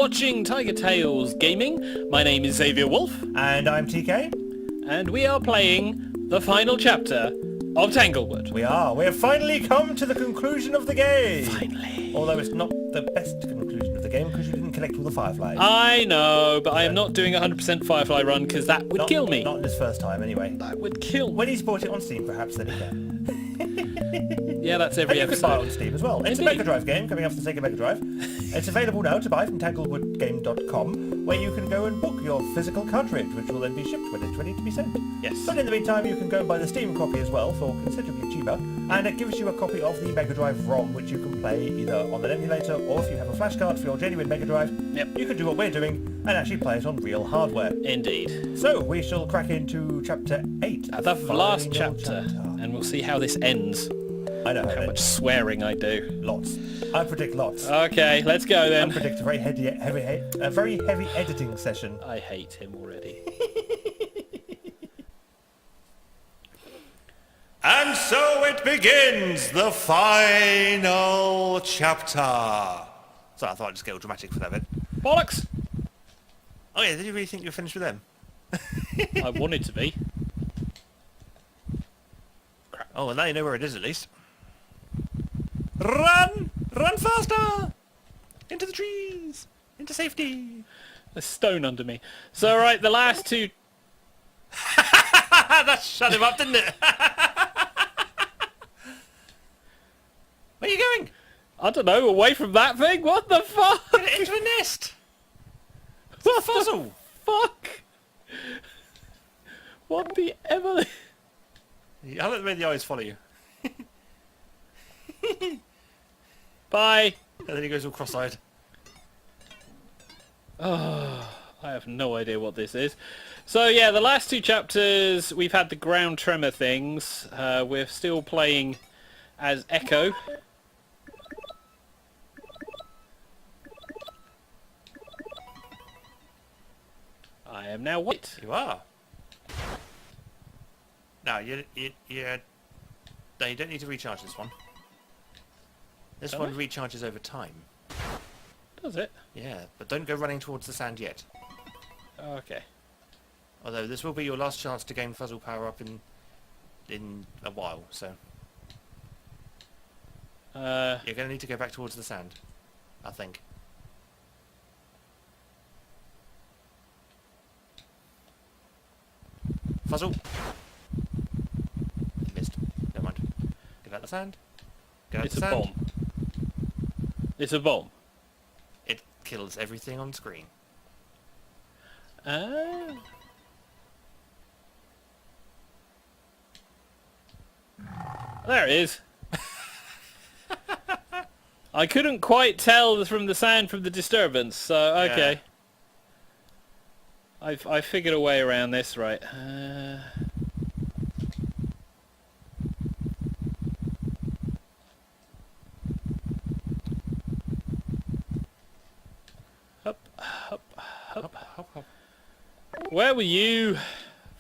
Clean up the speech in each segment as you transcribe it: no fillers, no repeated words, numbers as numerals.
watching TigerTails Gaming. My name is Xavier Wolf. And I'm TK. And we are playing the final chapter of Tanglewood. We are. We have finally come to the conclusion of the game. Finally. Although it's not the best conclusion of the game because you didn't collect all the fireflies. I know, but I am not doing a 100% Firefly run because that would kill me. Not in this first time, anyway. That would kill me. When he's bought it on Steam, perhaps, then he can. Yeah, that's every and you can buy it on episode. Steam as well. It's a Megadrive game coming off the Sega Megadrive. It's available now to buy from tanglewoodgame.com, where you can go and book your physical cartridge, which will then be shipped when it's ready to be sent. Yes. But in the meantime, you can go and buy the Steam copy as well for considerably cheaper, and it gives you a copy of the Megadrive ROM, which you can play either on an emulator or if you have a flash card for your genuine Megadrive. Yep. You can do what we're doing and actually play it on real hardware. Indeed. So we shall crack into chapter 8. The last chapter, and we'll see how this ends. I know How much swearing I do. Lots. I predict lots. Okay, let's go I then. predict a very heavy editing session. I hate him already. And so it begins, the final chapter. So I thought I'd just get all dramatic for that bit. Bollocks! Oh yeah, did you really think you were finished with them? I wanted to be. Oh, well now you know where it is at least. Run! Run faster! Into the trees! Into safety! A stone under me. So right, the last two... That shut him up, didn't it? Where are you going? I don't know, away from that thing? What the fuck? Get into a nest! What Fuzzl! fuck? What the ever... I like the way the eyes follow you. Bye. And then he goes all cross-eyed. Oh, I have no idea what this is. So yeah, the last two chapters, we've had the ground tremor things. We're still playing as Echo. I am now white. You are. No, no, you don't need to recharge this one. This Don't one I? recharges over time. Does it? Yeah, but don't go running towards the sand yet. Okay. Although this will be your last chance to gain Fuzzl power up in a while, so you're going to need to go back towards the sand, I think. Fuzzl. Missed. Never mind. Get out the sand. Get out It's the a sand. bomb. It's a bomb. It kills everything on screen. Ah. There it is. I couldn't quite tell from the sound from the disturbance, so okay. Yeah. I figured a way around this, right. Up, up, up. Hop, hop, hop. Where were you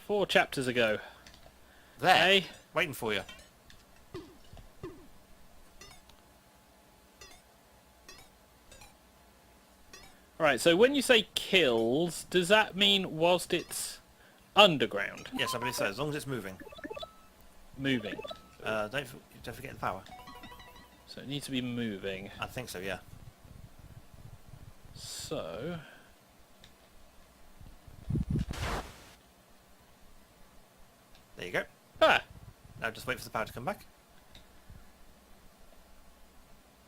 4 chapters ago? There. Hey? Waiting for you. Right, so when you say kills, does that mean whilst it's underground? Yes, I believe so, as long as it's moving. Moving. Don't forget the power. So it needs to be moving. I think so, yeah. So... There you go. Ah! Now just wait for the power to come back.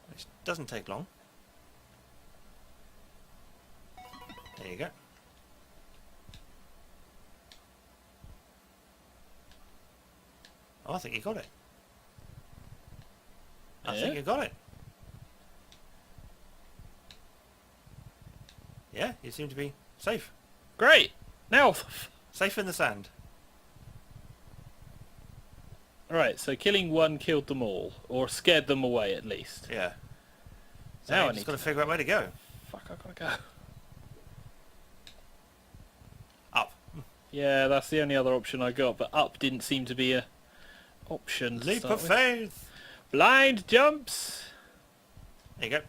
Which doesn't take long. There you go. Oh, I think you got it. I think Yeah? you got it. Yeah, you seem to be safe. Great! Now... Safe in the sand. Alright, so killing one killed them all. Or scared them away, at least. Yeah. So Now I you need just got to to... figure out where to go. Fuck, I've got to go. Up. Yeah, that's the only other option I got, but up didn't seem to be a option. to Leap start of with. faith. Blind jumps! There you go.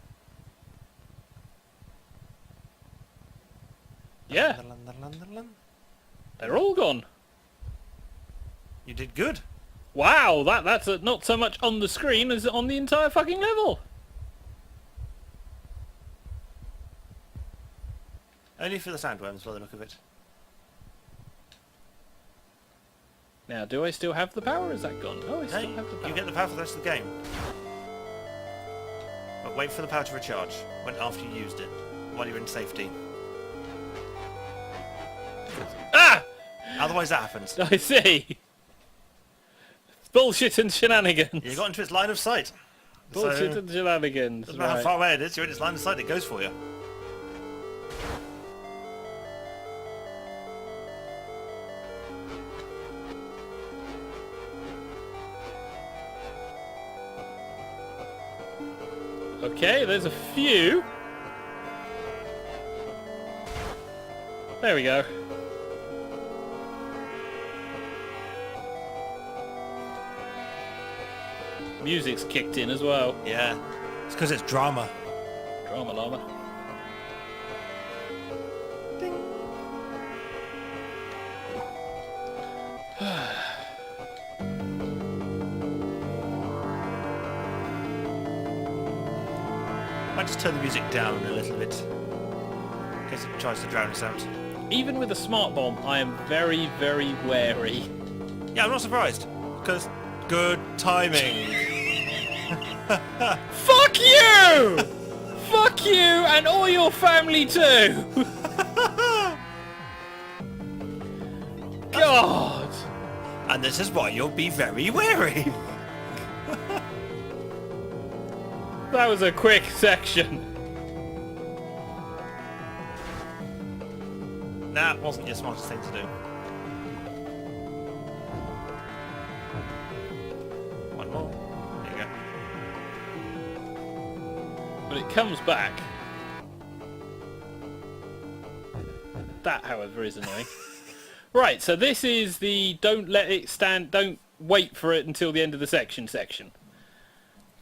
Yeah, they're all gone. You did good. Wow, that's not so much on the screen as on the entire fucking level. Only for the sandworms by the look of it. Now, do I still have the power? Is that gone? Oh, I still Hey, have the power. you get the power for the rest of the game. But wait for the power to recharge after you used it, while you're in safety. Ah! Otherwise that happens. I see. Bullshit and shenanigans. You got into its line of sight. Bullshit So, and shenanigans. doesn't matter how Right. far away it is, you're in its line of sight, it goes for you. Okay, there's a few. There we go. Music's kicked in as well. Yeah. It's because it's drama. Drama llama. Might just turn the music down a little bit. In case it tries to drown us out. Even with a smart bomb, I am very, very wary. Yeah, I'm not surprised. Because good timing. Fuck you! Fuck you and all your family too! God! And this is why you'll be very wary. That was a quick section. That wasn't your smartest thing to do. One more. There you go. But it comes back. That, however, is annoying. Right, so this is the don't let it stand, don't wait for it until the end of the section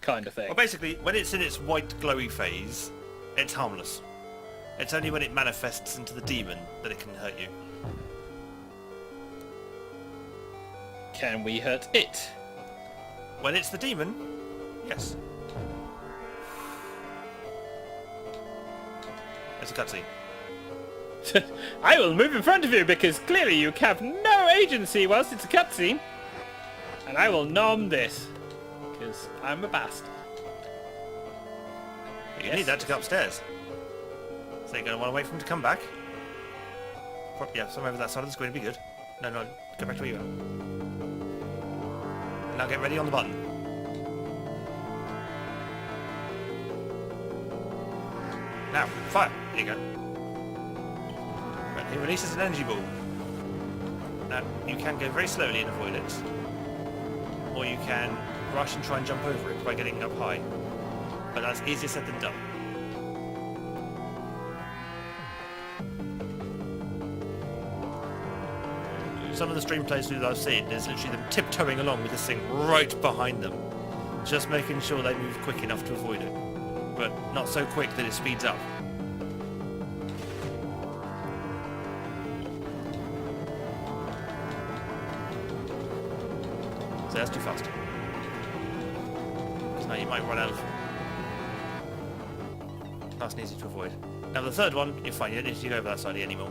kind of thing. Well, basically, when it's in its white glowy phase, it's harmless. It's only when it manifests into the demon that it can hurt you. Can we hurt it? When it's the demon, yes. It's a cutscene. I will move in front of you because clearly you have no agency whilst it's a cutscene. And I will nom this. Because I'm a bastard. You need that to go upstairs. So you're going to want to wait for him to come back. Yeah, somewhere over that side of the screen would be good. No, go back to where you are. Now get ready on the button. Now, fire! There you go. Right, he releases an energy ball. Now, you can go very slowly and avoid it. Or you can rush and try and jump over it by getting up high. But that's easier said than done. Some of the stream plays that I've seen, there's literally them tiptoeing along with this thing right behind them. Just making sure they move quick enough to avoid it. But not so quick that it speeds up. So that's too fast. So now you might run out of... Nice and easy to avoid. Now the third one, you're fine, you don't need to go over that side anymore.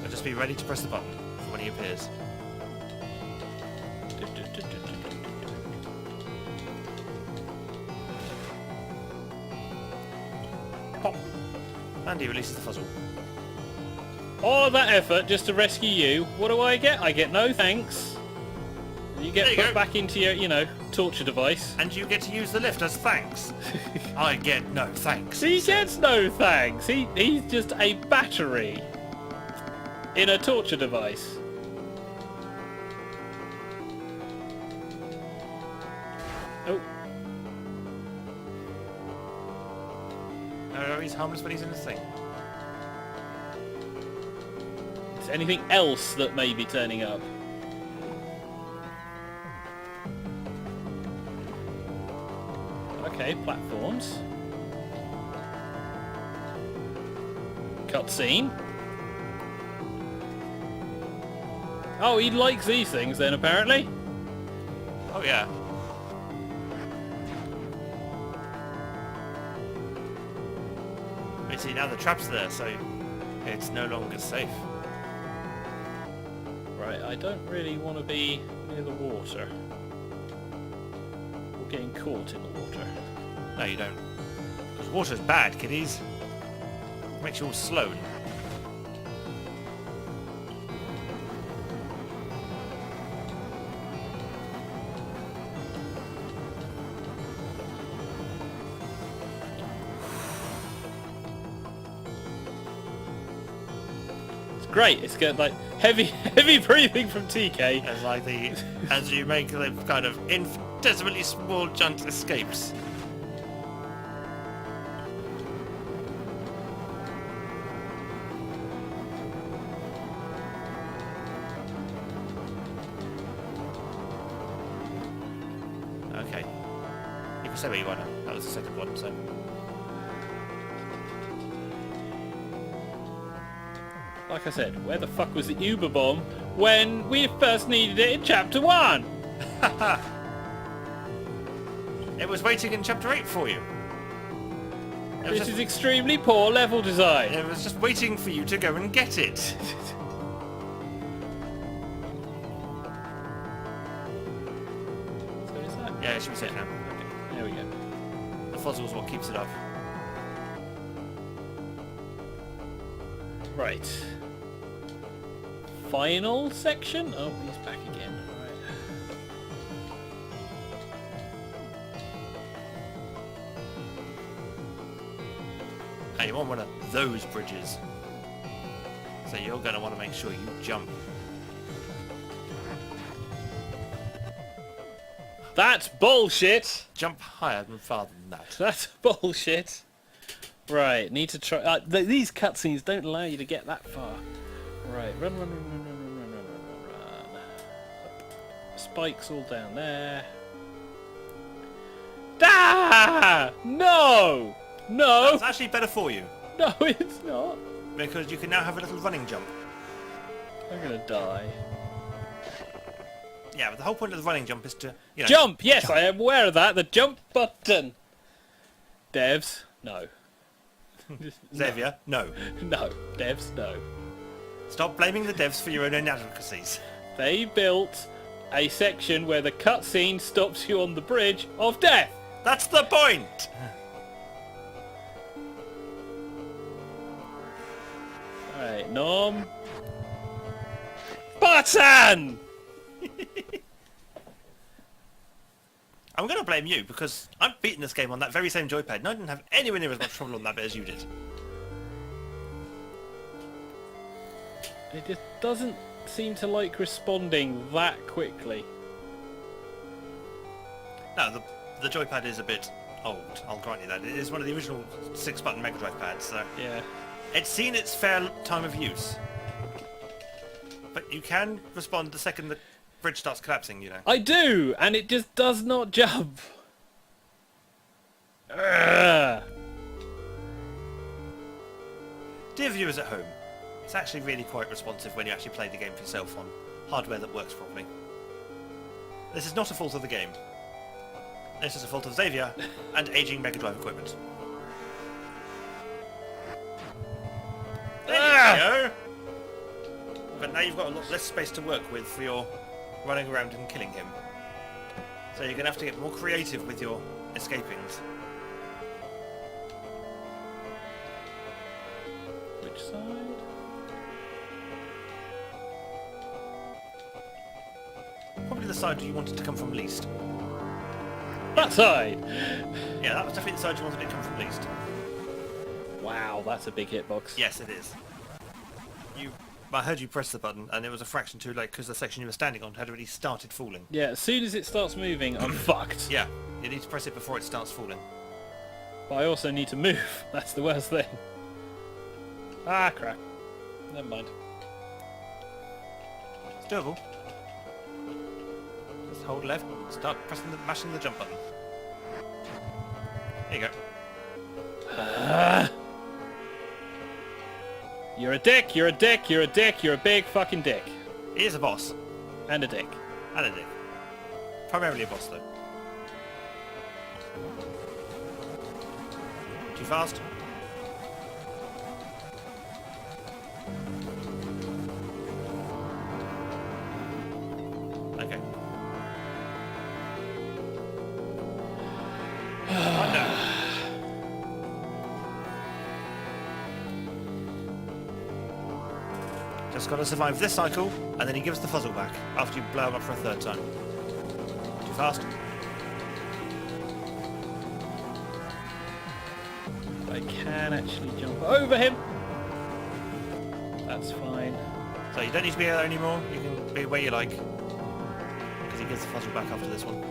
But just be ready to press the button for when he appears. Pop! And he releases the Fuzzl. All of that effort just to rescue you, what do I get? I get no thanks. You get put back into your, torture device. And you get to use the lift as thanks. I get no thanks. He gets no thanks. He's just a battery in a torture device. Oh. No, he's harmless when he's in this thing. Is there anything else that may be turning up? Okay, platforms. Cutscene. Oh, he likes these things then, apparently. Oh yeah. You see, now the trap's there, so it's no longer safe. Right, I don't really want to be near the water. Or getting caught in the water. No, you don't. Because water's bad, kiddies. It makes you all slow. Great, it's got like heavy breathing from TK. As like the as you make the kind of infinitesimally small jump escapes. Okay. You can say where you are now. That was the second one, so. Like I said, where the fuck was the Uber bomb when we first needed it in Chapter 1? It was waiting in Chapter 8 for you. This is extremely poor level design. It was just waiting for you to go and get it. So is that? Yeah, it should be safe now. Okay, there we go. The Fuzzl is what keeps it up. Right. Final section? Oh, he's back again. Right. And you want one of those bridges. So you're going to want to make sure you jump. That's bullshit! Jump higher than farther than that. That's bullshit. Right, need to try... these cutscenes don't allow you to get that far. Right, run. Spikes all down there. Ah! No! No! That's actually better for you. No, it's not. Because you can now have a little running jump. I'm gonna die. Yeah, but the whole point of the running jump is to... You know, Jump! Yes, jump. I am aware of that. The jump button. Devs, no. Xavier, no. No. Devs, no. Stop blaming the devs for your own inadequacies. They built a section where the cutscene stops you on the bridge of death. That's the point! Alright, Nom. Button! I'm going to blame you because I've beaten this game on that very same joypad and I didn't have anywhere near as much trouble on that bit as you did. It just doesn't seem to like responding that quickly. No, the joypad is a bit old, I'll grant you that. It is one of the original 6-button Megadrive pads, so... Yeah. It's seen its fair time of use. But you can respond the second the bridge starts collapsing, you know. I do, and it just does not jump. Ugh. Dear viewers at home, it's actually really quite responsive when you actually play the game for yourself on hardware that works properly. This is not a fault of the game. This is a fault of Xavier and aging Megadrive equipment. There you go! But now you've got a lot less space to work with for your running around and killing him. So you're going to have to get more creative with your escapings. Which side? Probably the side you wanted to come from least. That side! Yeah, that was definitely the side you wanted to come from least. Wow, that's a big hitbox. Yes, it is. I heard you press the button, and it was a fraction too late because the section you were standing on had already started falling. Yeah, as soon as it starts moving, I'm fucked. Yeah, you need to press it before it starts falling. But I also need to move. That's the worst thing. Ah, crap. Never mind. It's doable. Just hold left and start mashing the jump button. There you go. You're a dick, you're a dick, you're a dick, you're a big fucking dick. He is a boss. And a dick. And a dick. Primarily a boss, though. Too fast? Okay. Oh, no. Just gotta survive this cycle, and then he gives the Fuzzl back after you blow him up for a third time. Too fast? I can actually jump over him. That's fine. So you don't need to be there anymore, you can be where you like. Because he gives the Fuzzl back after this one.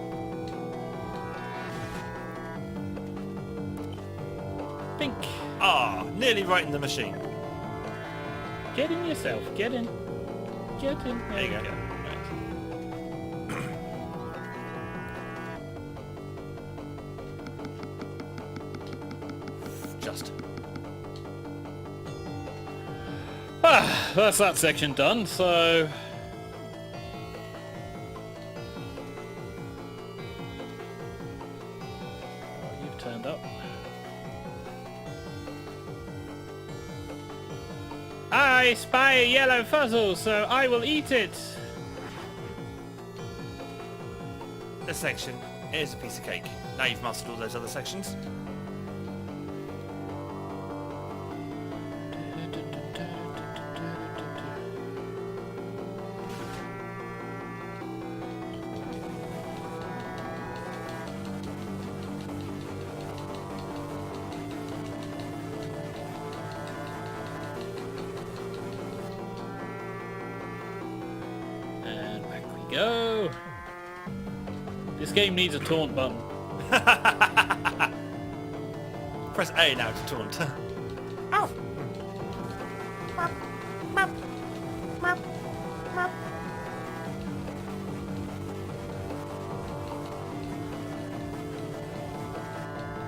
Think. Ah, nearly right in the machine. Get in yourself. Get in. Get in. There you go. Right. Just. Ah, that's that section done, so... Oh, you've turned up. I spy a yellow Fuzzl, so I will eat it. This section is a piece of cake. Now you've mastered all those other sections. And back we go. This game needs a taunt button. Press A now to taunt. Ow!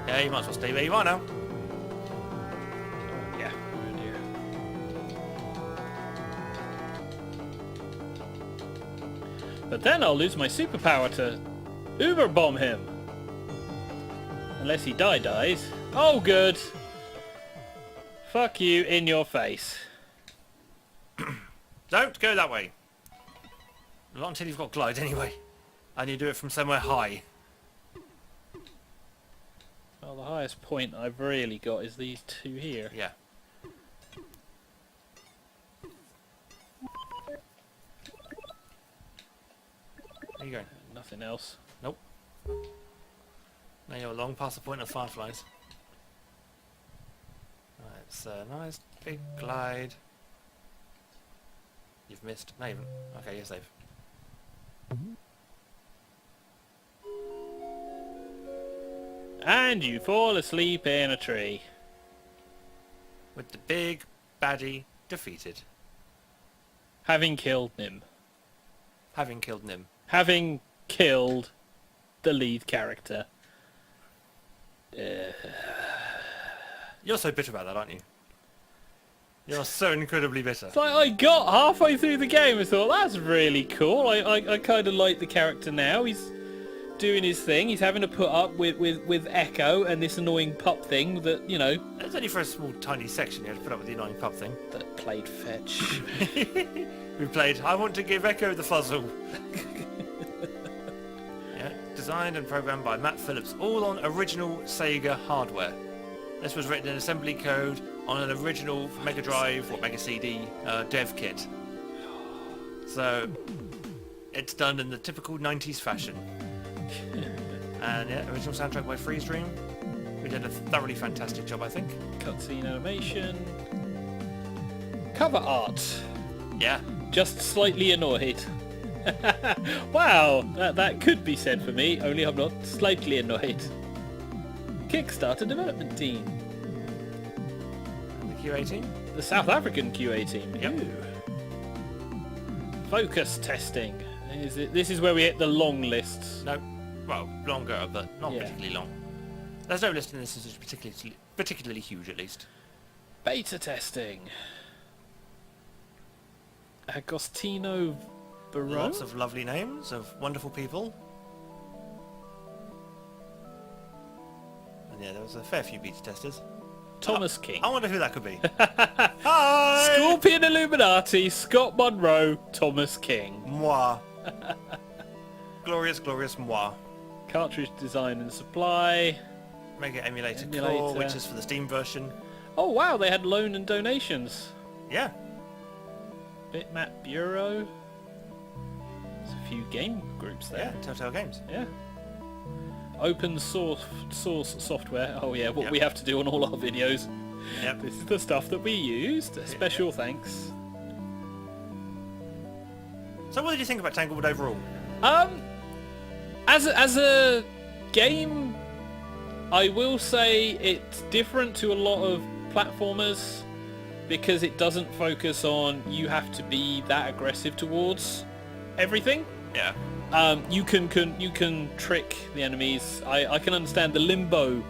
Yeah, you might as well stay where you are now. Yeah. Oh dear. But then I'll lose my superpower to Uber bomb him. Unless he dies. Oh good. Fuck you in your face. Don't go that way. Not until you've got glide anyway. And you do it from somewhere high. Well, the highest point I've really got is these two here. Yeah. There you go. Nothing else. Nope. Now you're long past the point of fireflies. Right, it's a nice big glide. You've missed. No, you haven't. Okay, you're safe. And you fall asleep in a tree. With the big baddie defeated. Having killed Nim. Having killed Nim. Having killed the lead character. You're so bitter about that, aren't you? You're so incredibly bitter. It's like I got halfway through the game and thought, that's really cool. I kind of like the character now. He's doing his thing. He's having to put up with Echo and this annoying pup thing that, you know... It's only for a small, tiny section you had to put up with the annoying pup thing. That played fetch. We played I Want to Give Echo the Fuzzl. Yeah, designed and programmed by Matt Phillips, all on original Sega hardware. This was written in assembly code on an original Megadrive or Mega CD dev kit. So it's done in the typical 90s fashion. And yeah, original soundtrack by Freeze Dream. We did a thoroughly fantastic job, I think. Cutscene animation. Cover art. Yeah. Just slightly annoyed. Wow, that could be said for me, only I'm not slightly annoyed. Kickstarter development team. And the QA team? The South African QA team. Yep. Ooh. Focus testing. This is where we hit the long lists. No. Well, longer, but not Yeah. particularly long. There's no list in this that's particularly huge, at least. Beta testing. Agostino Barone? Lots of lovely names of wonderful people. And yeah, there was a fair few beta testers. Thomas King. I wonder who that could be. Hi! Scorpion Illuminati, Scott Monroe, Thomas King. Moi. Glorious, glorious moi. Cartridge design and supply. Mega Emulator Core, Emulator. which is for the Steam version. Oh wow, they had loan and donations. Yeah. Bitmap Bureau. There's a few game groups there. Yeah, Telltale Games. Yeah. Open source software. Oh yeah, what Yep. we have to do on all our videos. Yep. This is the stuff that we used. Special thanks. So what did you think about Tanglewood overall? As a game, I will say it's different to a lot of platformers because it doesn't focus on you have to be that aggressive towards everything. Yeah. You can trick the enemies. I can understand the limbo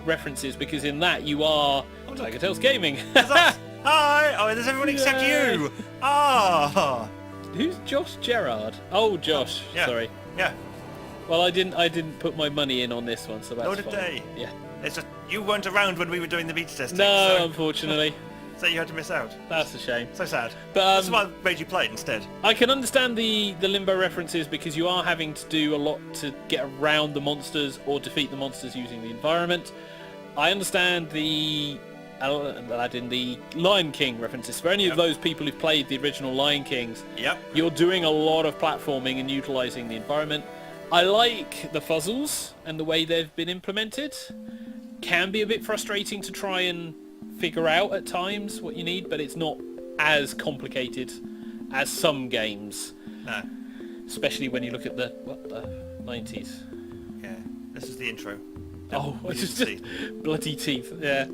references because in that you are TigerTails Gaming. Hi! Oh, there's everyone except you! Ah! Who's Josh Gerard? Oh, Josh. Yeah. Sorry. Yeah. Well, I didn't put my money in on this one, so that's Nor did fine. they. Yeah. It's just, you weren't around when we were doing the beta testing. No, so, unfortunately. so you had to miss out. That's a shame. So sad. But That's why I made you play it instead. I can understand the limbo references because you are having to do a lot to get around the monsters or defeat the monsters using the environment. I understand the Aladdin, the Lion King references. For any of those people who've played the original Lion Kings, Yep. you're doing a lot of platforming and utilising the environment. I like the Fuzzles and the way they've been implemented. Can be a bit frustrating to try and figure out at times what you need, but it's not as complicated as some games. No. Especially when you look at the 90s. Yeah. This is the intro. Oh, We it's didn't just bloody teeth. Yeah.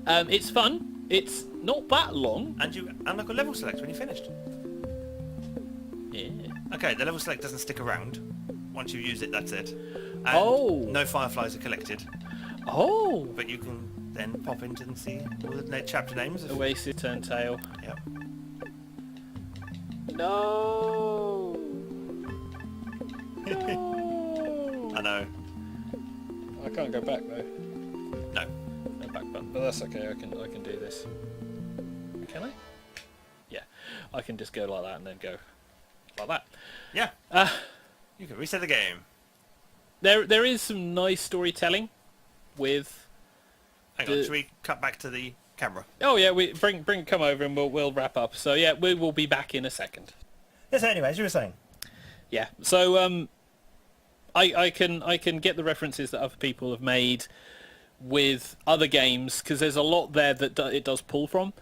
It's fun. It's not that long. And you unlock a level select when you're finished. Yeah. Okay, the level select doesn't stick around. Once you use it, that's it. And Oh. no fireflies are collected, Oh. but you can then pop into and see all the chapter names. Oasis Turntail. Yep. No. No. I know. I can't go back though. No. No back button, but that's okay. I can do this. Can I? Yeah. I can just go like that and then go like that. Yeah. Uh, You can reset the game. there is some nice storytelling with. Hang on, should we cut back to the camera? Oh yeah, we come over and we'll wrap up. So yeah, we will be back in a second. Yes, anyway, as you were saying. Yeah. So I can get the references that other people have made with other games because there's a lot there that it does pull from.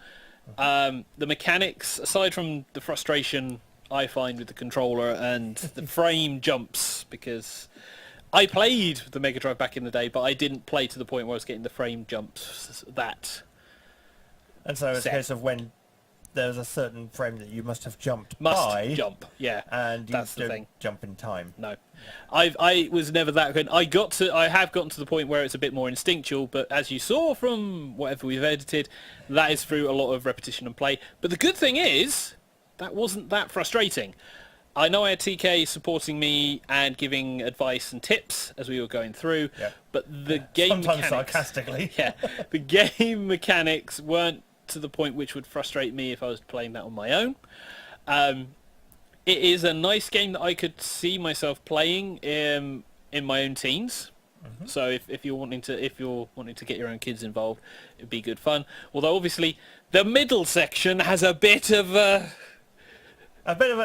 The mechanics, aside from the frustration I find with the controller and the frame jumps, because I played the Mega Drive back in the day, but I didn't play to the point where I was getting the frame jumps that. And so it's set. a case of when there's a certain frame that you must have jumped Must by, jump, yeah. and you That's the don't thing. jump in time. No, I was never that good. I have gotten to the point where it's a bit more instinctual, but as you saw from whatever we've edited, that is through a lot of repetition and play. But the good thing is, that wasn't that frustrating. I know I had TK supporting me and giving advice and tips as we were going through, Yep. but the game Sometimes mechanics, sarcastically. yeah, the game mechanics weren't to the point which would frustrate me if I was playing that on my own. It is a nice game that I could see myself playing in my own teens. Mm-hmm. So if you're wanting to get your own kids involved, it'd be good fun. Although obviously the middle section has a bit of a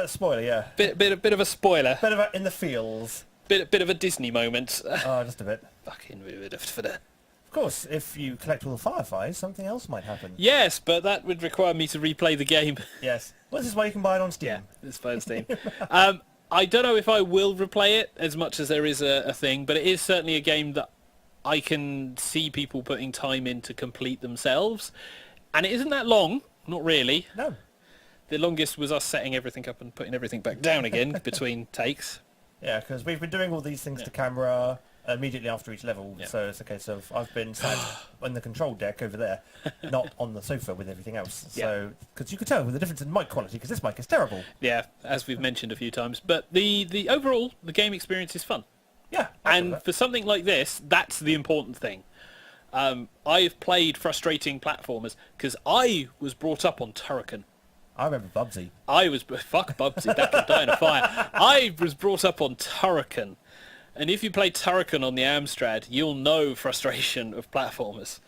spoiler, yeah. bit of a spoiler, Bit of a in the fields. bit of a Disney moment. Oh, just a bit. Fucking bit of a- Of course, if you collect all the fireflies, something else might happen. Yes, but that would require me to replay the game. Yes. Well, this is why you can buy it on Steam. Yeah, it's fine, Steam. I don't know if I will replay it as much as there is a thing, but it is certainly a game that I can see people putting time in to complete themselves. And it isn't that long, not really. No. The longest was us setting everything up and putting everything back down again between takes. Yeah, because we've been doing all these things to camera, immediately after each level. Yeah. So it's a case of I've been sat on the control deck over there, not on the sofa with everything else. So because you could tell with the difference in mic quality, because this mic is terrible. Yeah, as we've mentioned a few times. But the overall, the game experience is fun. Yeah. And for something like this, that's the important thing. I've played frustrating platformers because I was brought up on Turrican. I remember Bubsy. Fuck Bubsy, that could die in a fire. I was brought up on Turrican. And if you play Turrican on the Amstrad, you'll know frustration of platformers.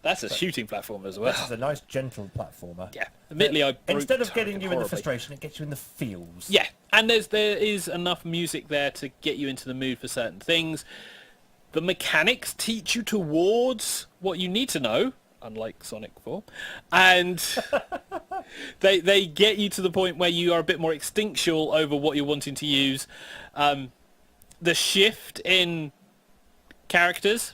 That's a shooting platformer as well. This is a nice, gentle platformer. Yeah. Admittedly, I broke Instead of Turrican getting you in the horribly. frustration, it gets you in the feels. Yeah, and there is enough music there to get you into the mood for certain things. The mechanics teach you towards what you need to know, unlike Sonic 4, and they get you to the point where you are a bit more instinctual over what you're wanting to use. The shift in characters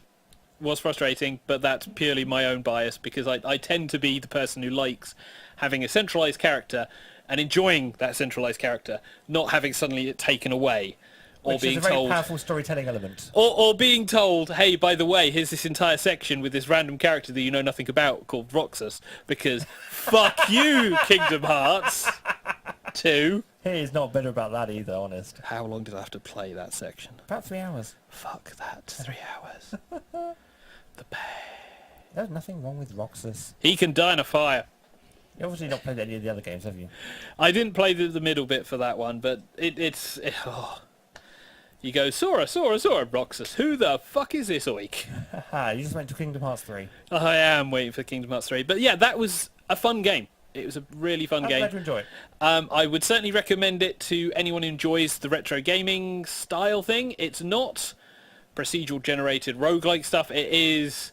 was frustrating, but that's purely my own bias because I tend to be the person who likes having a centralized character and enjoying that centralized character, not having suddenly it taken away. Or Which being is a very told, powerful storytelling element. or being told, hey, by the way, here's this entire section with this random character that you know nothing about called Roxas, because fuck you, Kingdom Hearts 2. He's not bitter about that either, honest. How long did I have to play that section? About 3 hours. Fuck that, 3 hours. The pain. There's nothing wrong with Roxas. He can die in a fire. You obviously not played any of the other games, have you? I didn't play the middle bit for that one, but it's... You go, Sora, Roxas, who the fuck is this oik? Haha, you just went to Kingdom Hearts 3. I am waiting for Kingdom Hearts 3. But yeah, that was a fun game. It was a really fun I'm game. glad you enjoy it. I would certainly recommend it to anyone who enjoys the retro gaming style thing. It's not procedural generated roguelike stuff. It is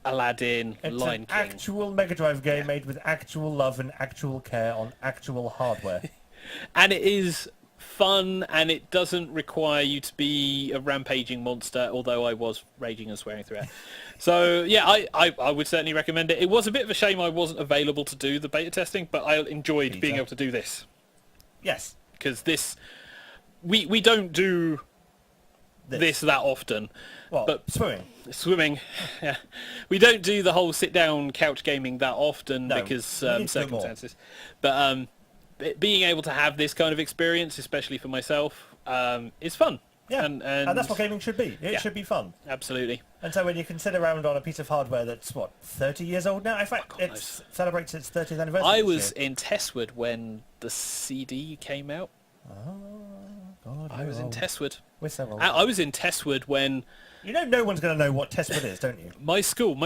Aladdin, It's Lion an King. actual Megadrive game made with actual love and actual care on actual hardware. And it is fun, and it doesn't require you to be a rampaging monster, although I was raging and swearing throughout. So yeah, I would certainly recommend it. It was a bit of a shame I wasn't available to do the beta testing, but I enjoyed being able to do this. Yes. Because this, we don't do this that often. Well, but swimming. Yeah. We don't do the whole sit-down couch gaming that often because we need to do circumstances. But being able to have this kind of experience, especially for myself, is fun. Yeah, and that's what gaming should be. It should be fun. Absolutely. And so when you can sit around on a piece of hardware that's, what, 30 years old now? In fact, it celebrates its 30th anniversary. I was in Testwood when the CD came out. Oh, God. I was in Testwood. We're so old. I was in Testwood when... You know no one's going to know what Testwood is, don't you? My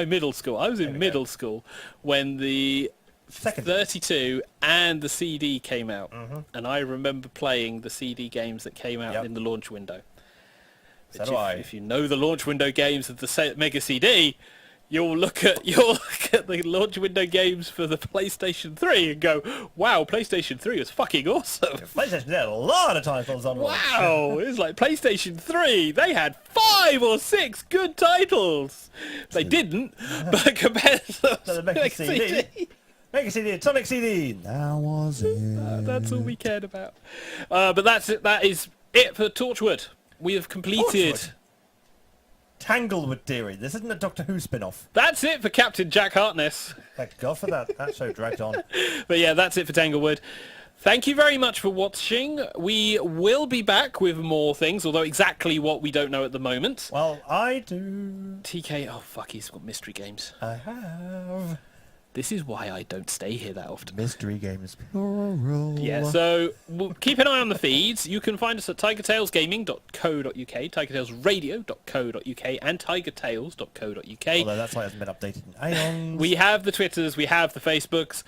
middle school. I was in middle school when the 32 and the CD came out. And I remember playing the CD games that came out in the launch window. So do I. If you know the launch window games of the Mega CD, you'll look at the launch window games for the PlayStation 3 and go, wow, PlayStation 3 was fucking awesome. PlayStation had a lot of titles on launch. Wow, it was like PlayStation 3, they had 5 or 6 good titles. They didn't, but compared to the Mega CD. Mega CD, Sonic CD. That was it. That's all we cared about. But that's it. That is it for Torchwood. We have completed... Torchwood? Tanglewood Theory. This isn't a Doctor Who spin-off. That's it for Captain Jack Harkness. Thank God for that. That show dragged on. But yeah, that's it for Tanglewood. Thank you very much for watching. We will be back with more things, although exactly what we don't know at the moment. Well, I do. TK, oh fuck, he's got mystery games. I have. This is why I don't stay here that often. Mystery games, plural. Yeah, so we'll keep an eye on the feeds. You can find us at TigerTailsGaming.co.uk, TigerTailsRadio.co.uk, and TigerTails.co.uk. Although that site hasn't been updated in aeons. We have the Twitters, we have the Facebooks.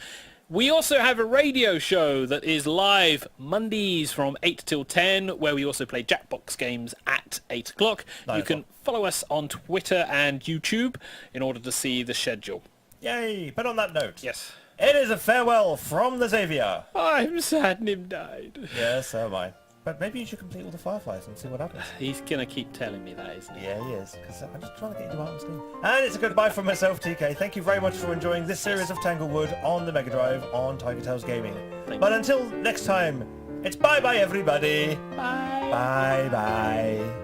We also have a radio show that is live Mondays from 8 till 10, where we also play Jackbox games at 8 o'clock. You can follow us on Twitter and YouTube in order to see the schedule. Yay! But on that note, Yes. it is a farewell from the Xavier. I'm sad Nim died. Yes, so am I. But maybe you should complete all the Fireflies and see what happens. He's going to keep telling me that, isn't he? Yeah, he is, because I'm just trying to get you to Arm Steam. And it's a goodbye from myself, TK. Thank you very much for enjoying this series of Tanglewood on the Megadrive on TigerTails Gaming. But until next time, it's bye-bye, everybody. Bye. Bye-bye.